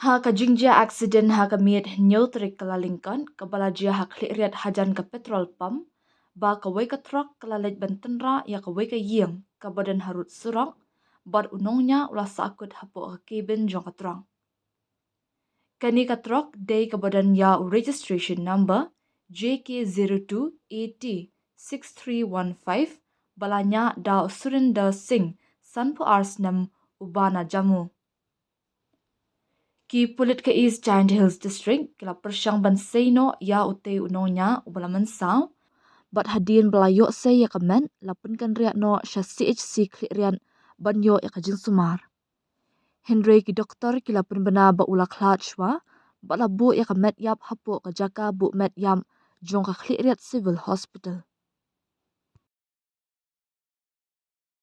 Ha ka jingjia accident ha ka miet neutrik kalalingkan kabala jia ha kliat hajan ka petrol pump ba ka wei ka truck kalalet bantenra ya ka wei ka yieng ka badan harut surang bad unongnya ulah sakut hapo ka keben jong ka trong. Kani ka truck day ka badan ya registration number JK02AT6315 balanya da Surinder Singh Sanpu Arsnam Ubana Jammu. Ki pulit ke East Giant Hills District kila persyang ban seino ya ute unonya ubalaman sao bat hadin belayo se ya kamen lapun kan riak no sha CHC rian banyo ya kajing sumar. Henry ki doktor kila pun bena ba ula khlachwa ba labu ya kamet yap hapo ka jaka bu met yam jong ka riat civil hospital.